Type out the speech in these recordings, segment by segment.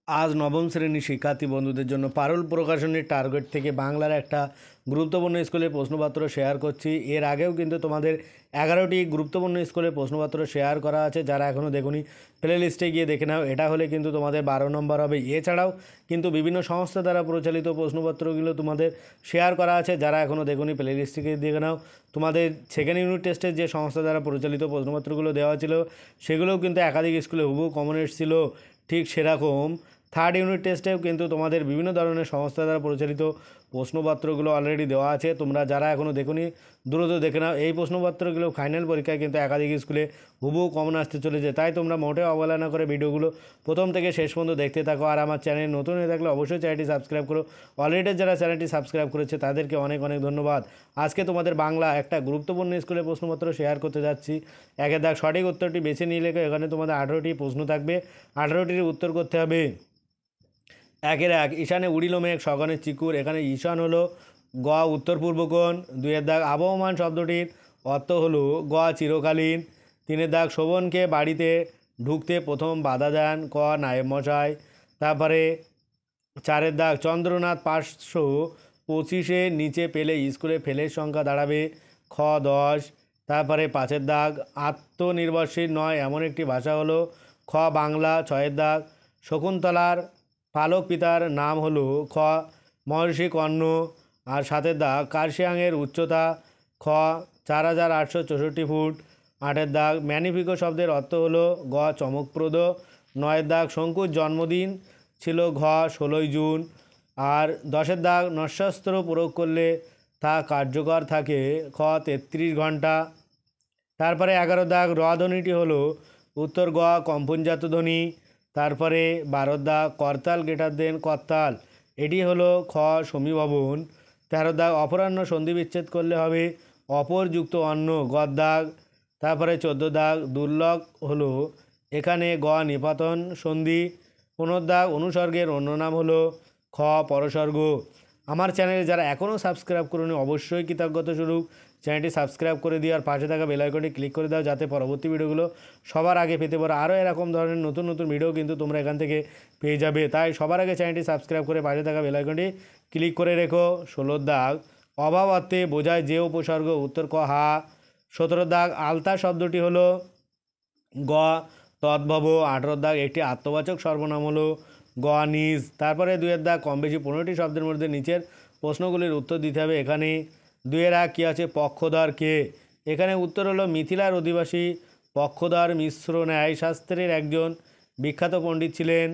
আজ নবম শ্রেণীর শিক্ষার্থী বন্ধুদের জন্য পারুল প্রকাশনের টার্গেট থেকে বাংলার একটা গুরুত্বপূর্ণ স্কুলের প্রশ্নপত্র শেয়ার করছি। এর আগেও কিন্তু তোমাদের 11টি গুরুত্বপূর্ণ স্কুলের প্রশ্নপত্র শেয়ার করা আছে, যারা এখনও দেখুনি প্লে লিস্টে গিয়ে দেখে নাও। এটা হলে কিন্তু তোমাদের 12 নম্বর হবে। এছাড়াও কিন্তু বিভিন্ন সংস্থা দ্বারা পরিচালিত প্রশ্নপত্রগুলো তোমাদের শেয়ার করা আছে, যারা এখনও দেখুনি প্লে লিস্টে গিয়ে দেখে নাও। তোমাদের সেকেন্ড ইউনিট টেস্টের যে সংস্থা দ্বারা পরিচালিত প্রশ্নপত্রগুলো দেওয়া ছিল, সেগুলোও কিন্তু একাধিক স্কুলে হুবহু কমন এসেছিল। ঠিক সেরকম থার্ড ইউনিট টেস্টেও কিন্তু তোমাদের বিভিন্ন ধরনের সংস্থা দ্বারা পরিচালিত প্রশ্নপত্রগুলো অলরেডি দেওয়া আছে। তোমরা যারা এখনও দেখোনি দ্রুত দেখে নাও। এই প্রশ্নপত্রগুলো ফাইনাল পরীক্ষায় কিন্তু একাধিক স্কুলে হুবহু কমন আসতে চলেছে, তাই তোমরা মোটেও অবহেলা করে ভিডিওগুলো প্রথম থেকে শেষ পর্যন্ত দেখতে থাকো। আর আমার চ্যানেল নতুন হয়ে থাকলে অবশ্যই চ্যানেলটি সাবস্ক্রাইব করো। অলরেডি যারা চ্যানেলটি সাবস্ক্রাইব করেছে তাদেরকে অনেক অনেক ধন্যবাদ। আজকে তোমাদের বাংলা একটা গুরুত্বপূর্ণ স্কুলের প্রশ্নপত্র শেয়ার করতে যাচ্ছি। একের দাগ সঠিক উত্তরটি বেছে নিয়ে লেখো। এখানে তোমাদের 18টি প্রশ্ন থাকবে, 18টির উত্তর করতে হবে। একের এক, ঈশানে উড়িল মেঘ সগনে চিকুর। এখানে ঈশান হলো গ উত্তর পূর্ব কোণ। দুইয়ের দাগ আবহমান শব্দটির অর্থ হলো গ চিরকালীন। তিনের দাগ শোভনকে বাড়িতে ঢুকতে প্রথম বাধা দেন ক নায়েব মশাই। তারপরে চারের দাগ চন্দ্রনাথ 525 নিচে পেলে স্কুলে ফেলের সংখ্যা দাঁড়াবে খ 10। তারপরে পাঁচের দাগ আত্মনির্ভরশীল নয় এমন একটি ভাষা হলো খ বাংলা। ছয়ের দাগ শকুন্তলার পালক পিতার নাম হলো খ মহর্ষি কর্ণ। আর সাতের দাগ কার্শিয়াংয়ের উচ্চতা খ 4864 ফুট। আটের দাগ ম্যানিফিকো শব্দের অর্থ হলো গ চমকপ্রদ। নয়ের দাগ শঙ্কুর জন্মদিন ছিল ঘ 16 জুন। আর 10এর দাগ নস্যাস্ত্র প্রয়োগ করলে তা কার্যকর থাকে খ 33 ঘন্টা। তারপরে 11 দাগ র ধ্বনিটি হলো উত্তর গ কম্পনজাত ধ্বনি। তারপরে 12 দাগ করতাল গ্রেটার দেন করতাল, এটি হলো খ সমীভবন। 13 দাগ অপরাহ্ন সন্ধি বিচ্ছেদ করলে হবে অপরযুক্ত অন্য গদ দাগ। তারপরে 14 দাগ দুর্লভ হলো এখানে গ নিপাতন সন্ধি। 15 দাগ অনুসর্গের অন্য নাম হলো খ পরসর্গ। আমার চ্যানেলে যারা এখনও সাবস্ক্রাইব করুন অবশ্যই কৃতজ্ঞতা স্বরূপ চ্যানেলটি সাবস্ক্রাইব করে দিও আর পাশে থাকা বেল আইকনটি ক্লিক করে দাও, যাতে পরবর্তী ভিডিওগুলো সবার আগে পেতে পারো। আরও এরকম ধরনের নতুন নতুন ভিডিও কিন্তু তোমরা এখান থেকে পেয়ে যাবে, তাই সবার আগে চ্যানেলটি সাবস্ক্রাইব করে পাশে থাকা বেল আইকনটি ক্লিক করে রেখো। 16 দাগ অভাব অর্থে বোঝায় যে উপসর্গ উত্তর ক হা। 17 দাগ আলতা শব্দটি হলো গ তদ্ভব। 18 দাগ একটি আত্মবাচক সর্বনাম হলো গ নিজ। তারপরে 2 দাগ কম বেশি 15টি শব্দের মধ্যে নিচের প্রশ্নগুলির উত্তর দিতে হবে। এখানে 2 এক কী আছে পক্ষধর কে। এখানে উত্তর হলো মিথিলার অধিবাসী পক্ষধর মিশ্র ন্যায়শাস্ত্রের একজন বিখ্যাত পণ্ডিত ছিলেন।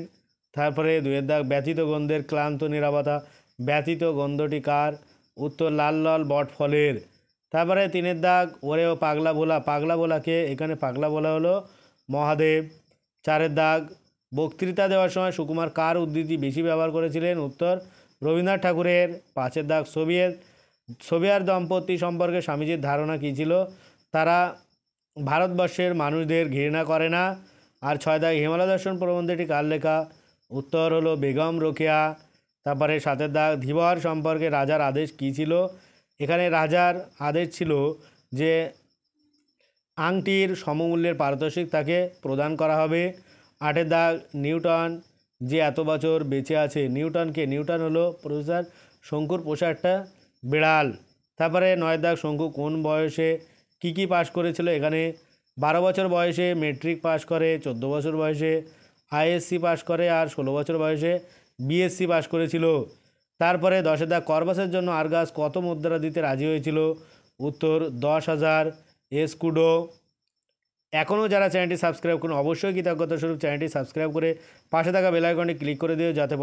তারপরে 2 দাগ ব্যতীত গন্ধের ক্লান্ত নিরাপত্তা, ব্যতীত গন্ধটি কার, উত্তর লাল লাল বট ফলের। তারপরে 3 দাগ ওরেও পাগলা ভোলা, পাগলা ভোলাকে, এখানে পাগলা ভোলা হলো মহাদেব। 4 দাগ বক্তৃতা দেওয়ার সময় সুকুমার কার উদ্ধৃতি বেশি ব্যবহার করেছিলেন, উত্তর রবীন্দ্রনাথ ঠাকুরের। 5 দাগ সোভিয়েত দম্পতি সম্পর্কে স্বামীজির ধারণা কী ছিল, তারা ভারতবর্ষের মানুষদের ঘৃণা করে না। আর 6 দাগ হিমালয় দর্শন প্রবন্ধটি কার লেখা, উত্তর হলো বেগম রোকেয়া। তারপরে 7 দাগ ধীবর সম্পর্কে রাজার আদেশ কী ছিল, এখানে রাজার আদেশ ছিল যে আংটির সমমূল্যের পারিতোষিক তাকে প্রদান করা হবে। 8 দাগ নিউটন যে এত বছর বেঁচে আছে, নিউটনকে, নিউটন হলো প্রফেসর শঙ্কুর পোষা একটা বিড়াল। তারপরে 9 দাগ শঙ্কু কোন বয়সে কী পাশ করেছিল, এখানে 12 বছর বয়সে মেট্রিক পাশ করে, 14 বছর বয়সে আইএসসি পাশ করে, আর 16 বছর বয়সে বিএসসি পাশ করেছিল। তারপরে 10 দাগ করবাসের জন্য আরগাস কত মুদ্রা দিতে রাজি হয়েছিল, উত্তর 10,000 এসকুডো। এখনও যারা চ্যানেলটি সাবস্ক্রাইব করুন অবশ্যই কৃতজ্ঞতা স্বরূপ চ্যানেলটি সাবস্ক্রাইব করে পাশে থাকা বেল আইকনটি ক্লিক করে দিও, যাতে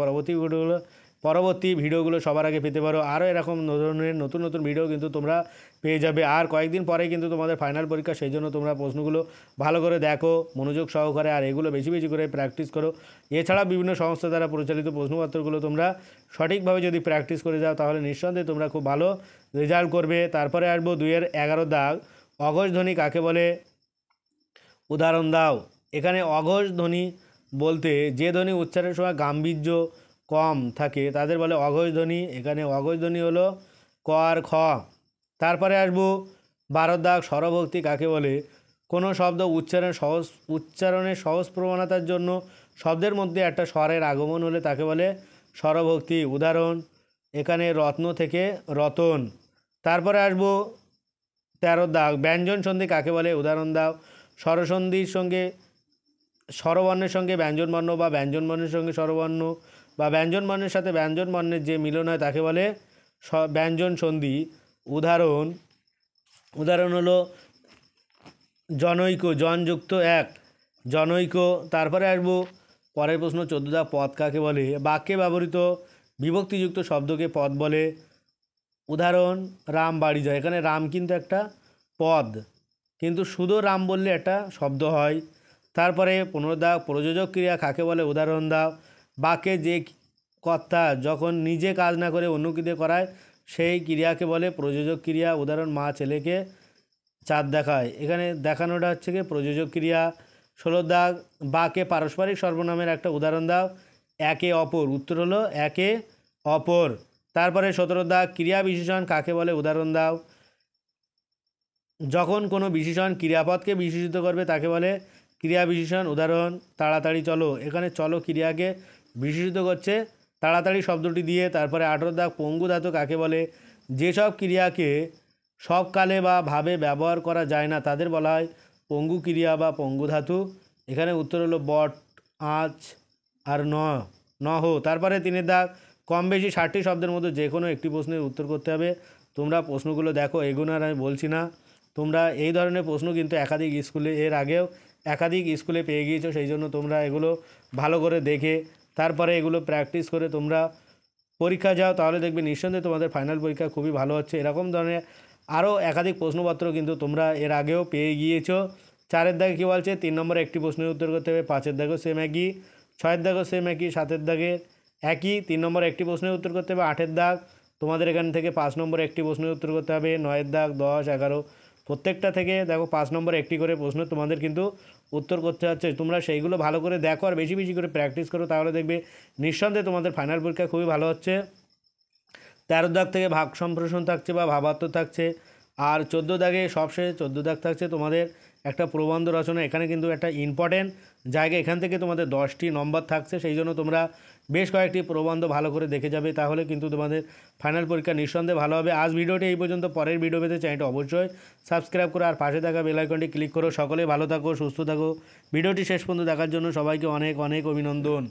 পরবর্তী ভিডিওগুলো সবার আগে পেতে পারো। আরও এরকম ধরনের নতুন নতুন ভিডিও কিন্তু তোমরা পেয়ে যাবে। আর কয়েকদিন পরে কিন্তু তোমাদের ফাইনাল পরীক্ষা, সেই জন্য তোমরা প্রশ্নগুলো ভালো করে দেখো মনোযোগ সহকারে, আর এগুলো বেশি বেশি করে প্র্যাকটিস করো। এছাড়া বিভিন্ন সংস্থা দ্বারা পরিচালিত প্রশ্নপত্রগুলো তোমরা সঠিকভাবে যদি প্র্যাকটিস করে যাও তাহলে নিঃসন্দেহে তোমরা খুব ভালো রেজাল্ট করবে। তারপরে আসবো 2-11 দাগ অঘোষ ধ্বনি কাকে বলে, উদাহরণ দাও। এখানে অঘোষ ধ্বনি বলতে যে ধ্বনি উচ্চারণের সময় গাম্ভীর্য কম থাকে তাদের বলে অঘোষ ধ্বনি। এখানে অঘোষ ধ্বনি হলো ক আর খ। তারপরে আসবো 12 দাগ স্বরভক্তি কাকে বলে, কোনো শব্দ উচ্চারণের সহজ প্রবণতার জন্য শব্দের মধ্যে একটা স্বরের আগমন হলে তাকে বলে স্বরভক্তি। উদাহরণ এখানে রত্ন থেকে রতন। তারপরে আসবো 13 দাগ, ব্যঞ্জন সন্ধি কাকে বলে উদাহরণ দাও। স্বরসন্ধির সঙ্গে স্বরবর্ণের সঙ্গে ব্যঞ্জনবর্ণ বা ব্যঞ্জনবর্ণের সঙ্গে স্বরবর্ণ বা ব্যঞ্জনবর্ণের সাথে ব্যঞ্জনবর্ণের যে মিলন হয় তাকে বলে ব্যঞ্জন সন্ধি। উদাহরণ হলো জনৈক, জনযুক্ত এক, জনৈক। তারপরে আসবো পরের প্রশ্ন 14 দাগ, পদ কাকে বলে। বাক্যে ব্যবহৃত বিভক্তিযুক্ত শব্দকে পদ বলে। উদাহরণ রাম বাড়ি যায়, এখানে রাম কিন্তু একটা পদ, কিন্তু শুধু রাম বললে একটা শব্দ হয়। তারপরে 15 দাগ, প্রযোজক ক্রিয়া কাকে বলে উদাহরণ দাও। বাক্যে যে কর্তা যখন নিজে কাজ না করে অন্য কিছু করায় সেই ক্রিয়াকে বলে প্রযোজক ক্রিয়া। উদাহরণ মা ছেলেকে চাঁদ দেখায়, এখানে দেখানোটা হচ্ছে কি প্রযোজক ক্রিয়া। 16 দাগ, বাক্যে পারস্পরিক সর্বনামের একটা উদাহরণ দাও। একে অপর, উত্তর হলো একে অপর। তারপরে 17 দাগ, ক্রিয়া বিশেষণ কাকে বলে উদাহরণ দাও। যখন কোনো বিশেষণ ক্রিয়াপদকে বিশেষিত করবে তাকে বলে ক্রিয়া বিশেষণ। উদাহরণ তাড়াতাড়ি চলো, এখানে চলো ক্রিয়াকে বিশেষিত করছে তাড়াতাড়ি শব্দটি দিয়ে। তারপরে 18 দাগ, পঙ্গু ধাতু কাকে বলে। যেসব ক্রিয়াকে সব কালে বা ভাবে ব্যবহার করা যায় না তাদের বলা হয় পঙ্গু ক্রিয়া বা পঙ্গু ধাতু। এখানে উত্তর হলো বট, আঁচ আর নহ। তারপরে 3 দাগ, কম বেশি 60টি শব্দের মধ্যে যে কোনো একটি প্রশ্নের উত্তর করতে হবে। তোমরা প্রশ্নগুলো দেখো, এগুলো আর আমি বলছি না। তোমরা এই ধরনের প্রশ্ন কিন্তু একাধিক স্কুলে এর আগেও একাধিক স্কুলে পেয়ে গিয়েছো, সেই জন্য তোমরা এগুলো ভালো করে দেখে তারপরে এগুলো প্র্যাকটিস করে তোমরা পরীক্ষা যাও, তাহলে দেখবে নিঃসন্দেহে তোমাদের ফাইনাল পরীক্ষা খুবই ভালো হচ্ছে। এরকম ধরনের আরও একাধিক প্রশ্নপত্র কিন্তু তোমরা এর আগেও পেয়ে গিয়েছো। 4 দাগে কী বলছে, 3 নম্বরে একটি প্রশ্নের উত্তর করতে হবে। 5 দাগেও সেম একই, 6 দাগেও সেম একই, 7 দাগে একই, 3 নম্বরে একটি প্রশ্নের উত্তর করতে হবে। 8 দাগ তোমাদের এখান থেকে 5 নম্বরে একটি প্রশ্নের উত্তর করতে হবে। 9 দাগ, 10, 11 প্রত্যেকটা থেকে দেখো 5 নম্বরে একটি করে প্রশ্ন তোমাদের কিন্তু উত্তর করতে হচ্ছে। তোমরা সেইগুলো ভালো করে দেখো আর বেশি বেশি করে প্র্যাকটিস করো, তাহলে দেখবে নিঃসন্দেহে তোমাদের ফাইনাল পরীক্ষা খুবই ভালো হচ্ছে। 13 দাগ থেকে ভাগ সম্প্রসারণ থাকছে বা ভাবার্থ থাকছে। আর 14 দাগে সবশেষে 14 দাগ থাকছে তোমাদের একটা প্রবন্ধ রচনা। এখানে কিন্তু একটা ইম্পর্টেন্ট জায়গা, এখান থেকে তোমাদের 10টি নম্বর থাকছে, সেই জন্য তোমরা বেশ কয়েকটি প্রবন্ধ ভালো করে দেখে যাবে, তাহলে কিন্তু তোমাদের ফাইনাল পরীক্ষা নিঃসন্দেহে ভালো হবে। আজ ভিডিওটি এই পর্যন্ত, পরের ভিডিও পেতে চ্যানেলটি অবশ্যই সাবস্ক্রাইব করো আর পাশে থাকা বেল আইকনটি ক্লিক করো। সকলেই ভালো থাকো, সুস্থ থাকো। ভিডিওটি শেষ পর্যন্ত দেখার জন্য সবাইকে অনেক অনেক অভিনন্দন।